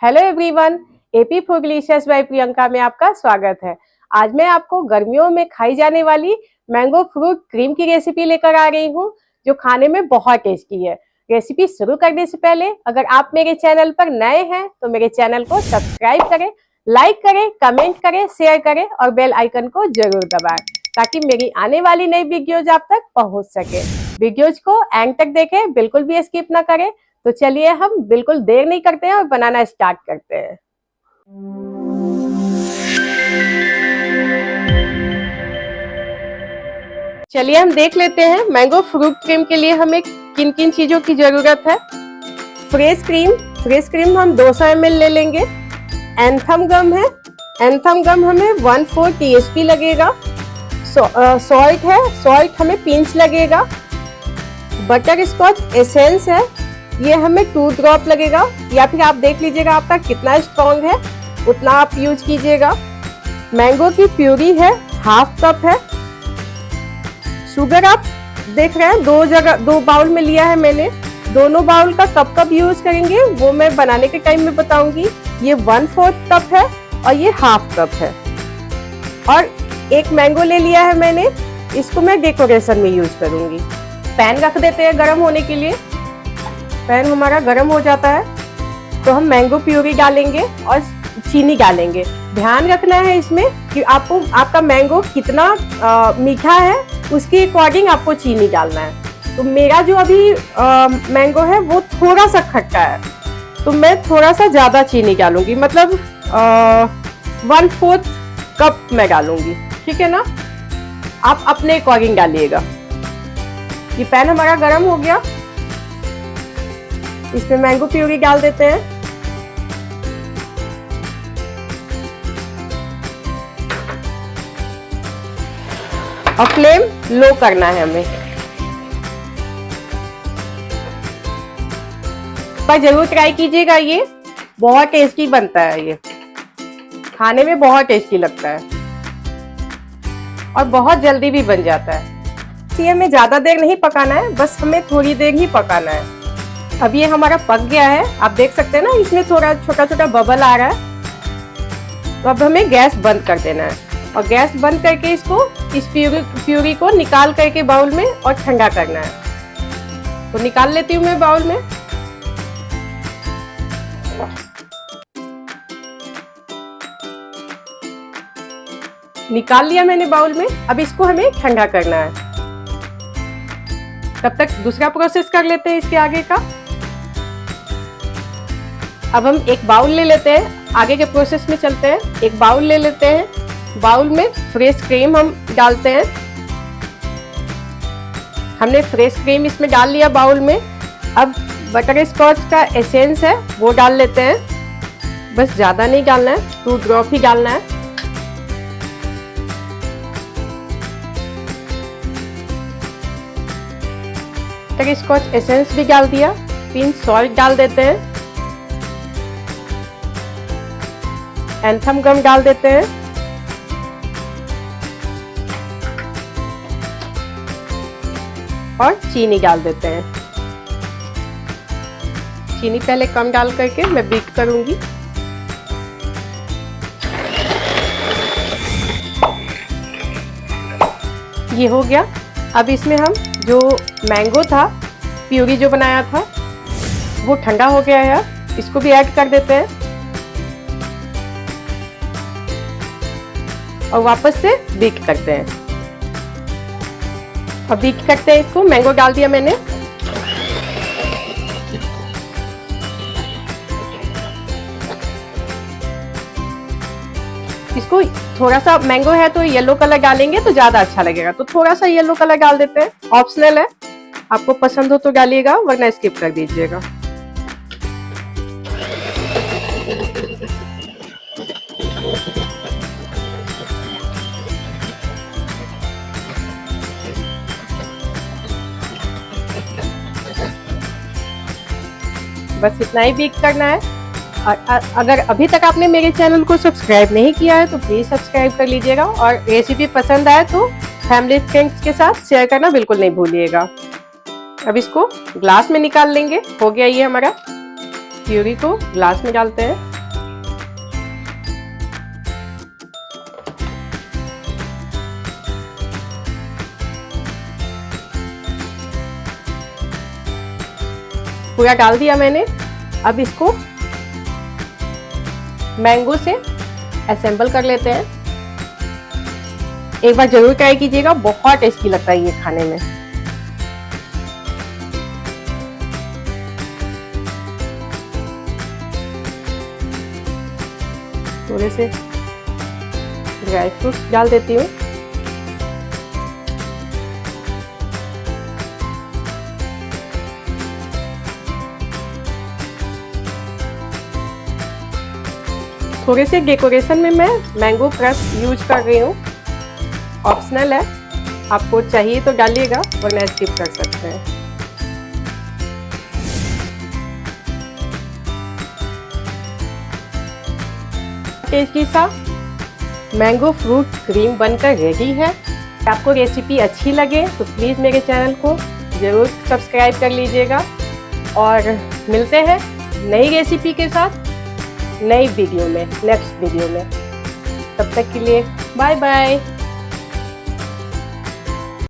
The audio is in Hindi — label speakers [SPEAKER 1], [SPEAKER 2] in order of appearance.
[SPEAKER 1] Hello everyone, AP food delicious by Priyanka में आपका स्वागत है। आज मैं आपको गर्मियों में खाई जाने वाली मैंगो फ्रूट क्रीम की रेसिपी लेकर आ रही हूँ, जो खाने में बहुत टेस्टी है। रेसिपी शुरू करने से पहले अगर आप मेरे चैनल पर नए हैं तो मेरे चैनल को सब्सक्राइब करें, लाइक करें, कमेंट करें, शेयर करें और बेल आइकन को जरूर दबाएं ताकि मेरी आने वाली नई वीडियोज आप तक पहुंच सके। वीडियोज को एंड तक देखें, बिल्कुल भी स्किप ना करें। तो चलिए हम बिल्कुल देर नहीं करते हैं और बनाना स्टार्ट करते हैं। चलिए हम देख लेते हैं मैंगो फ्रूट क्रीम के लिए हमें किन किन चीजों की जरूरत है। फ्रेश क्रीम हम 200 ml ले लेंगे। एंथम गम है, एंथम गम हमें 1/4 TSP लगेगा। सॉल्ट है, सॉल्ट हमें पिंच लगेगा। बटर स्कॉच एसेंस है, ये हमें 2 ड्रॉप लगेगा, या फिर आप देख लीजिएगा आपका कितना स्ट्रॉन्ग है उतना आप यूज कीजिएगा। मैंगो की प्यूरी है, 1/2 कप है। शुगर आप देख रहे हैं 2 बाउल में लिया है मैंने। दोनों बाउल का कब यूज करेंगे वो मैं बनाने के टाइम में बताऊंगी। ये 1/4 कप है और ये 1/2 कप है। और एक मैंगो ले लिया है मैंने, इसको मैं डेकोरेशन में यूज करूंगी। पैन रख देते हैं गर्म होने के लिए। पैन हमारा गर्म हो जाता है तो हम मैंगो प्यूरी डालेंगे और चीनी डालेंगे। ध्यान रखना है इसमें कि आपका मैंगो कितना मीठा है उसके अकॉर्डिंग आपको चीनी डालना है। तो मेरा जो अभी मैंगो है वो थोड़ा सा खट्टा है तो मैं थोड़ा सा ज्यादा चीनी डालूंगी, मतलब 1/4 कप मैं डालूंगी, ठीक है ना। आप अपने अकॉर्डिंग डालिएगा। ये पैन हमारा गर्म हो गया, इसमें मैंगो प्यूरी डाल देते हैं। और फ्लेम लो करना है हमें। पर जरूर ट्राई कीजिएगा, ये बहुत टेस्टी बनता है। ये खाने में बहुत टेस्टी लगता है और बहुत जल्दी भी बन जाता है। इसलिए हमें ज्यादा देर नहीं पकाना है, बस हमें थोड़ी देर ही पकाना है। अब ये हमारा पक गया है, आप देख सकते हैं ना, इसमें थोड़ा छोटा छोटा बबल आ रहा है। तो अब हमें गैस बंद कर देना है और गैस बंद करके इस प्यूरी को निकाल करके बाउल में और ठंडा करना है। तो निकाल लेती हूँ मैं बाउल में। निकाल लिया मैंने बाउल में। अब इसको हमें ठंडा करना है। तब तक दूसरा प्रोसेस कर लेते हैं इसके आगे का। अब हम एक बाउल ले लेते हैं, आगे के प्रोसेस में चलते हैं। एक बाउल ले लेते हैं, बाउल में फ्रेश क्रीम हम डालते हैं। हमने फ्रेश क्रीम इसमें डाल लिया बाउल में। अब बटर स्कॉच का एसेंस है वो डाल लेते हैं, बस ज्यादा नहीं डालना है, 2 ड्रॉप ही डालना है। बटर स्कॉच एसेंस भी डाल दिया। पिंच सॉल्ट डाल देते हैं। एंथम गम डाल देते हैं। और चीनी डाल देते हैं। चीनी पहले कम डाल करके मैं बीट करूंगी। ये हो गया। अब इसमें हम जो मैंगो था, प्यूरी जो बनाया था, वो ठंडा हो गया है, इसको भी ऐड कर देते हैं और वापस से बीट करते हैं। अब बीट करते हैं इसको। मैंगो डाल दिया मैंने। इसको थोड़ा सा, मैंगो है तो येलो कलर डालेंगे तो ज्यादा अच्छा लगेगा, तो थोड़ा सा येलो कलर डाल देते हैं। ऑप्शनल है, आपको पसंद हो तो डालिएगा वरना स्किप कर दीजिएगा। बस इतना ही बीट करना है। और अगर अभी तक आपने मेरे चैनल को सब्सक्राइब नहीं किया है तो प्लीज सब्सक्राइब कर लीजिएगा। और रेसिपी पसंद आए तो फैमिली फ्रेंड्स के साथ शेयर करना बिल्कुल नहीं भूलिएगा। अब इसको ग्लास में निकाल लेंगे। हो गया ये हमारा। प्यूरी को ग्लास में डालते हैं। पूरा डाल दिया मैंने। अब इसको मैंगो से असेंबल कर लेते हैं। एक बार जरूर ट्राई कीजिएगा, बहुत टेस्टी लगता है ये खाने में। थोड़े से ड्राई फ्रूट्स डाल देती हूँ। थोड़े से डेकोरेशन में मैं मैंगो क्रश यूज कर रही हूँ, ऑप्शनल है, आपको चाहिए तो डालिएगा वरना स्किप कर सकते हैं। टेस्टी सा मैंगो फ्रूट क्रीम बनकर रेडी है। आपको रेसिपी अच्छी लगे तो प्लीज़ मेरे चैनल को ज़रूर सब्सक्राइब कर लीजिएगा और मिलते हैं नई रेसिपी के साथ नई वीडियो में, नेक्स्ट वीडियो में। तब तक के लिए बाय बाय।